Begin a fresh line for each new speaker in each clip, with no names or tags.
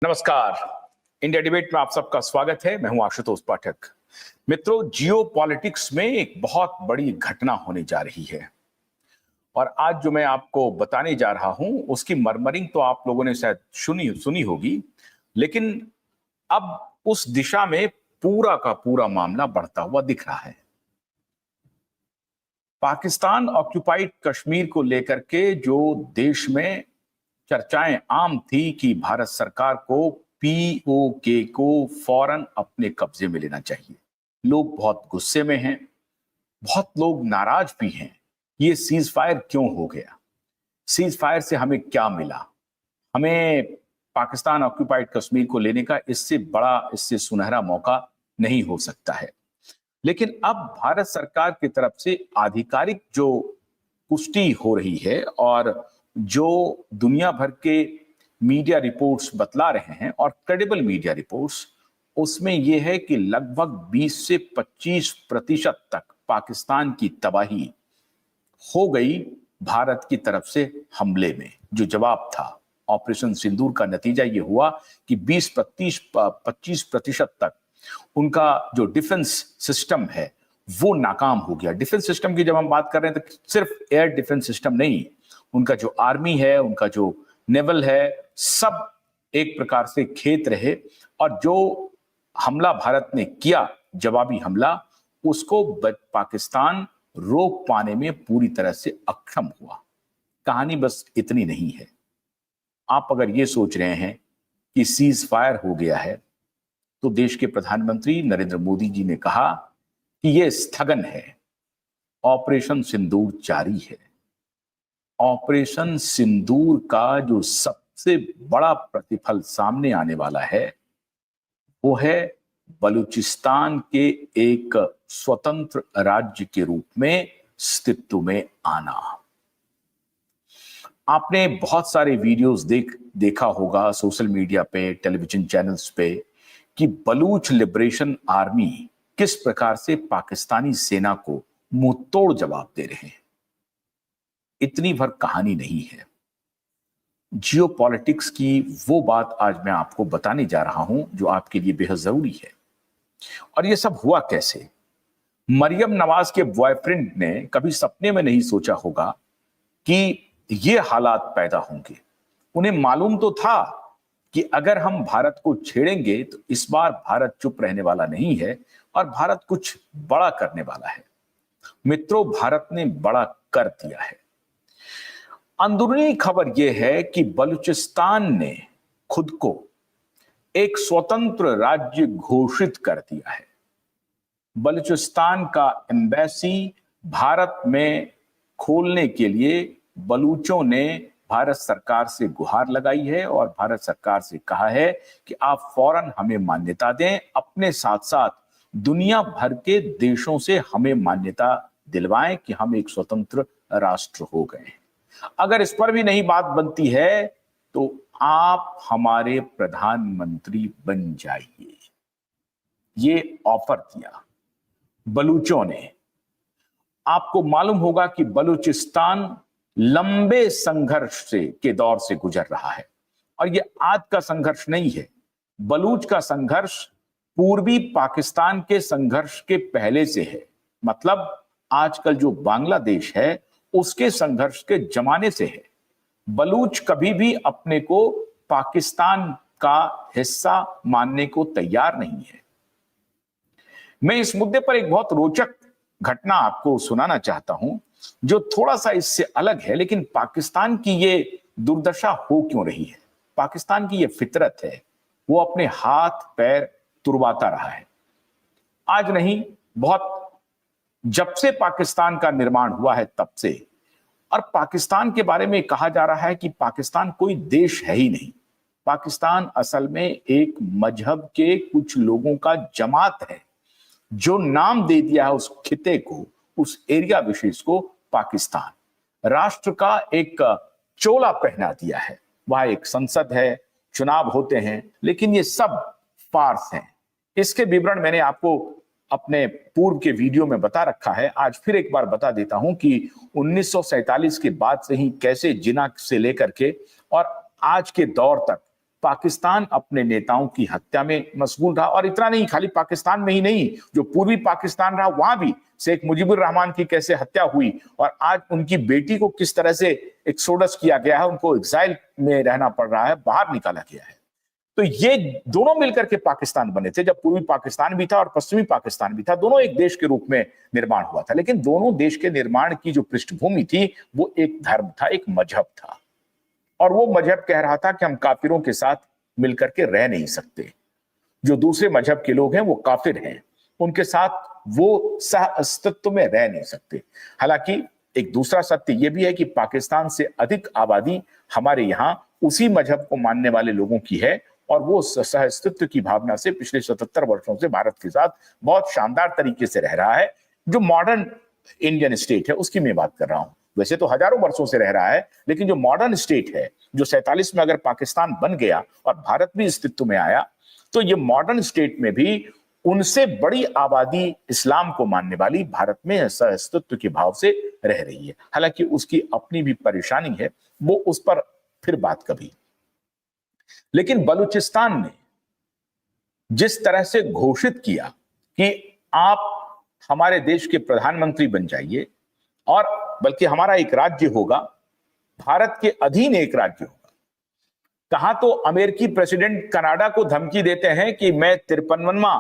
नमस्कार। India debate में आप सबका स्वागत है। मैं हूं आशुतोष पाठक। मित्रों, जियो पॉलिटिक्स में एक बहुत बड़ी घटना होने जा रही है और आज जो मैं आपको बताने जा रहा हूं उसकी मर्मरिंग तो आप लोगों ने शायद सुनी होगी, लेकिन अब उस दिशा में पूरा का पूरा मामला बढ़ता हुआ दिख रहा है। पाकिस्तान ऑक्युपाइड कश्मीर को लेकर के जो देश में चर्चाएं आम थी कि भारत सरकार को पीओके को फौरन अपने कब्जे में लेना चाहिए। लोग बहुत गुस्से में हैं, बहुत लोग नाराज भी हैं। ये सीज फायर क्यों हो गया? सीज फायर से हमें क्या मिला? हमें पाकिस्तान ऑक्युपाइड कश्मीर को लेने का इससे बड़ा, इससे सुनहरा मौका नहीं हो सकता है। लेकिन अब भारत सरकार की तरफ से आधिकारिक जो पुष्टि हो रही है और जो दुनिया भर के मीडिया रिपोर्ट्स बतला रहे हैं और क्रेडिबल मीडिया रिपोर्ट्स, उसमें यह है कि लगभग 20 से 25% तक पाकिस्तान की तबाही हो गई भारत की तरफ से हमले में। जो जवाब था ऑपरेशन सिंदूर का नतीजा यह हुआ कि 20-25% तक उनका जो डिफेंस सिस्टम है वो नाकाम हो गया। डिफेंस सिस्टम की जब हम बात कर रहे हैं तो सिर्फ एयर डिफेंस सिस्टम नहीं, उनका जो आर्मी है, उनका जो नेवल है, सब एक प्रकार से खेत रहे और जो हमला भारत ने किया, जवाबी हमला, उसको पाकिस्तान रोक पाने में पूरी तरह से अक्षम हुआ। कहानी बस इतनी नहीं है। आप अगर ये सोच रहे हैं कि सीज फायर हो गया है, तो देश के प्रधानमंत्री नरेंद्र मोदी जी ने कहा कि यह स्थगन है, ऑपरेशन सिंदूर जारी है। ऑपरेशन सिंदूर का जो सबसे बड़ा प्रतिफल सामने आने वाला है वो है बलूचिस्तान के एक स्वतंत्र राज्य के रूप में अस्तित्व में आना। आपने बहुत सारे वीडियोस देखा होगा सोशल मीडिया पे, टेलीविजन चैनल्स पे कि बलूच लिबरेशन आर्मी किस प्रकार से पाकिस्तानी सेना को मुंहतोड़ जवाब दे रहे हैं। इतनी भर कहानी नहीं है। जियो पॉलिटिक्स की वो बात आज मैं आपको बताने जा रहा हूं जो आपके लिए बेहद जरूरी है। और ये सब हुआ कैसे? मरियम नवाज के बॉयफ्रेंड ने कभी सपने में नहीं सोचा होगा कि ये हालात पैदा होंगे। उन्हें मालूम तो था कि अगर हम भारत को छेड़ेंगे तो इस बार भारत चुप रहने वाला नहीं है और भारत कुछ बड़ा करने वाला है। मित्रों, भारत ने बड़ा कर दिया है। अंदरूनी खबर यह है कि बलूचिस्तान ने खुद को एक स्वतंत्र राज्य घोषित कर दिया है। बलूचिस्तान का एम्बेसी भारत में खोलने के लिए बलूचों ने भारत सरकार से गुहार लगाई है और भारत सरकार से कहा है कि आप फौरन हमें मान्यता दें, अपने साथ साथ दुनिया भर के देशों से हमें मान्यता दिलवाएं कि हम एक स्वतंत्र राष्ट्र हो गए। अगर इस पर भी नहीं बात बनती है तो आप हमारे प्रधानमंत्री बन जाइए। ये ऑफर दिया बलूचों ने। आपको मालूम होगा कि बलूचिस्तान लंबे संघर्ष के दौर से गुजर रहा है और ये आज का संघर्ष नहीं है। बलूच का संघर्ष पूर्वी पाकिस्तान के संघर्ष के पहले से है। मतलब आजकल जो बांग्लादेश है उसके संघर्ष के जमाने से है। बलूच कभी भी अपने को पाकिस्तान का हिस्सा मानने को तैयार नहीं है। मैं इस मुद्दे पर एक बहुत रोचक घटना आपको सुनाना चाहता हूं जो थोड़ा सा इससे अलग है, लेकिन पाकिस्तान की ये दुर्दशा हो क्यों रही है? पाकिस्तान की ये फितरत है, वो अपने हाथ पैर तुड़वाता रहा है। आज नहीं, बहुत जब से पाकिस्तान का निर्माण हुआ है तब से। और पाकिस्तान के बारे में कहा जा रहा है कि पाकिस्तान कोई देश है ही नहीं। पाकिस्तान असल में एक मजहब के कुछ लोगों का जमात है जो नाम दे दिया है उस खिते को, उस एरिया विशेष को पाकिस्तान। राष्ट्र का एक चोला पहना दिया है। वह एक संसद है, चुनाव होते हैं, लेकिन ये सब फार्स हैं। इसके विवरण मैंने आपको अपने पूर्व के वीडियो में बता रखा है। आज फिर एक बार बता देता हूं कि 1947 के बाद से ही कैसे जिना से लेकर के और आज के दौर तक पाकिस्तान अपने नेताओं की हत्या में मशगूल रहा। और इतना नहीं, खाली पाकिस्तान में ही नहीं, जो पूर्वी पाकिस्तान रहा वहां भी शेख मुजीबुर रहमान की कैसे हत्या हुई और आज उनकी बेटी को किस तरह से एक्सोडस किया गया है, उनको एग्जाइल में रहना पड़ रहा है, बाहर निकाला गया है। तो ये दोनों मिलकर के पाकिस्तान बने थे। जब पूर्वी पाकिस्तान भी था और पश्चिमी पाकिस्तान भी था, दोनों एक देश के रूप में निर्माण हुआ था। लेकिन दोनों देश के निर्माण की जो पृष्ठभूमि थी वो एक धर्म था, एक मजहब था। और वो मजहब कह रहा था कि हम काफिरों के साथ मिलकर के रह नहीं सकते, जो दूसरे मजहब के लोग हैं वो काफिर हैं, उनके साथ वो सह अस्तित्व में रह नहीं सकते। हालांकि एक दूसरा सत्य यह भी है कि पाकिस्तान से अधिक आबादी हमारे यहां उसी मजहब को मानने वाले लोगों की है और वो सह अस्तित्व की भावना से पिछले 77 वर्षों से भारत के साथ बहुत शानदार तरीके से रह रहा है। जो मॉडर्न इंडियन स्टेट है उसकी मैं बात कर रहा हूं। वैसे तो हजारों वर्षों से रह रहा है, लेकिन जो मॉडर्न स्टेट है, जो 47 में अगर पाकिस्तान बन गया और भारत भी अस्तित्व में आया, तो ये मॉडर्न स्टेट में भी उनसे बड़ी आबादी इस्लाम को मानने वाली भारत में अस्तित्व के भाव से रह रही है। हालांकि उसकी अपनी भी परेशानी है, वो उस पर फिर बात कभी। लेकिन बलूचिस्तान ने जिस तरह से घोषित किया कि आप हमारे देश के प्रधानमंत्री बन जाइए और बल्कि हमारा एक राज्य होगा, भारत के अधीन एक राज्य होगा। कहां तो अमेरिकी प्रेसिडेंट कनाडा को धमकी देते हैं कि मैं 53वां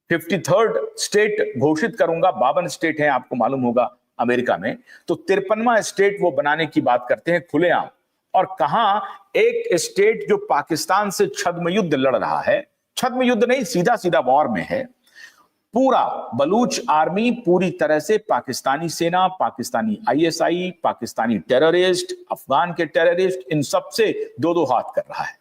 53rd स्टेट घोषित करूंगा। 52 स्टेट हैं, आपको मालूम होगा अमेरिका में, तो 53वां स्टेट वो बनाने की बात करते हैं खुलेआम। और कहां एक स्टेट जो पाकिस्तान से छद्म युद्ध लड़ रहा है, छद्म युद्ध नहीं, सीधा सीधा वॉर में है, पूरा बलूच आर्मी पूरी तरह से पाकिस्तानी सेना, पाकिस्तानी आईएसआई, पाकिस्तानी टेररिस्ट, अफगान के टेररिस्ट, इन सब से दो दो हाथ कर रहा है।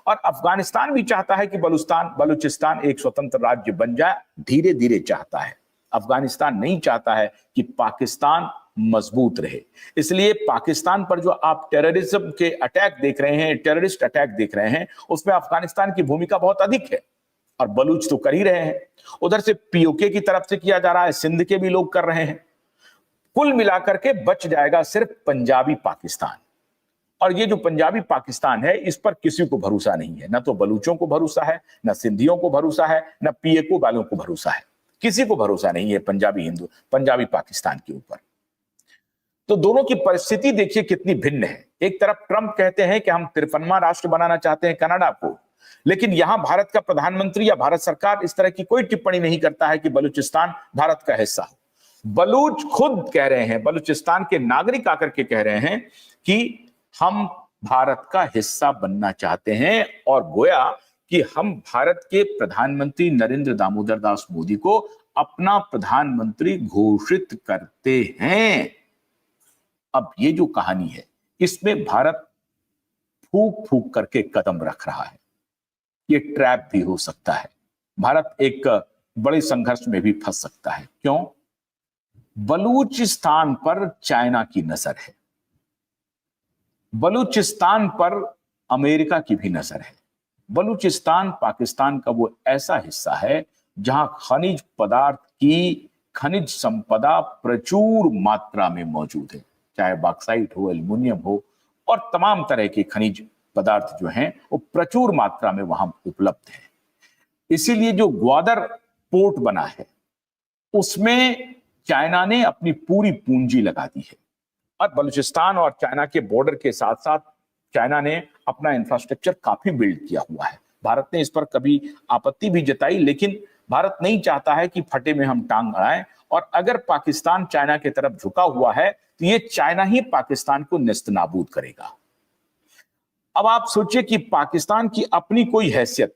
और अफगानिस्तान भी चाहता है कि बलूचिस्तान एक स्वतंत्र राज्य बन जाए, धीरे धीरे चाहता है। अफगानिस्तान नहीं चाहता है कि पाकिस्तान मजबूत रहे। इसलिए पाकिस्तान पर जो आप टेररिज्म के अटैक देख रहे हैं, टेररिस्ट अटैक देख रहे हैं, उसमें अफगानिस्तान की भूमिका बहुत अधिक है और बलूच तो कर ही रहे हैं। उधर से पीओके की तरफ से किया जा रहा है, सिंध के भी लोग कर रहे हैं। कुल मिलाकर के बच जाएगा सिर्फ पंजाबी पाकिस्तान। और ये जो पंजाबी पाकिस्तान है, इस पर किसी को भरोसा नहीं है, ना तो बलूचों को भरोसा है, ना सिंधियों को भरोसा है, ना पीएको वालों को भरोसा है। किसी को भरोसा नहीं है पंजाबी पाकिस्तान के ऊपर। तो दोनों की परिस्थिति देखिए कितनी भिन्न है। एक तरफ ट्रंप कहते हैं कि हम 53वां राष्ट्र बनाना चाहते हैं कनाडा को, लेकिन यहां भारत का प्रधानमंत्री या भारत सरकार इस तरह की कोई टिप्पणी नहीं करता है कि बलूचिस्तान भारत का हिस्सा हो। बलूच खुद कह रहे हैं, बलूचिस्तान के नागरिक आकर के कह रहे हैं कि हम भारत का हिस्सा बनना चाहते हैं और गोया कि हम भारत के प्रधानमंत्री नरेंद्र दामोदर दास मोदी को अपना प्रधानमंत्री घोषित करते हैं। अब ये जो कहानी है, इसमें भारत फूक फूक करके कदम रख रहा है। ये ट्रैप भी हो सकता है, भारत एक बड़े संघर्ष में भी फंस सकता है। क्यों? बलूचिस्तान पर चाइना की नजर है, बलूचिस्तान पर अमेरिका की भी नजर है। बलूचिस्तान पाकिस्तान का वो ऐसा हिस्सा है जहां खनिज पदार्थ की खनिज संपदा प्रचुर मात्रा में मौजूद है, चाहे बॉक्साइट हो, एल्युमिनियम हो और तमाम तरह के खनिज पदार्थ जो हैं वो प्रचुर मात्रा में वहां उपलब्ध है। इसीलिए जो ग्वादर पोर्ट बना है उसमें चाइना ने अपनी पूरी पूंजी लगा दी है। और बलूचिस्तान और चाइना के बॉर्डर के साथ साथ चाइना ने अपना इंफ्रास्ट्रक्चर काफी बिल्ड किया हुआ है। भारत ने इस पर कभी आपत्ति भी जताई, लेकिन भारत नहीं चाहता है कि फटे में हम टांग अड़ाएं। और अगर पाकिस्तान चाइना की तरफ झुका हुआ है तो ये चाइना ही पाकिस्तान को नेस्तनाबूद करेगा। अब आप सोचिए कि पाकिस्तान की अपनी कोई हैसियत